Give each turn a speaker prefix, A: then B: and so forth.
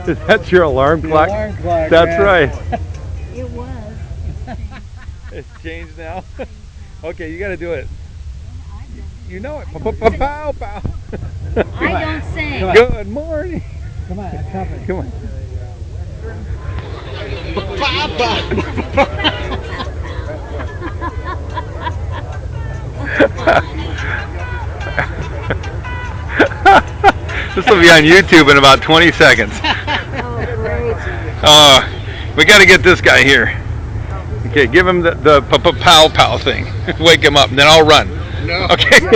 A: That's your alarm clock?
B: Alarm clock.
A: That's right.
C: It was.
A: It's changed now. Okay, you got to do it. You know it. Pow, pow.
C: I don't sing.
A: Good morning.
B: Come on, I'm coming.
A: Come on. This will be on YouTube in about 20 seconds.
C: Oh,
A: We got to get this guy here. Okay, give him the pow thing. Wake him up, and then I'll run.
B: No.
A: Okay.
C: great.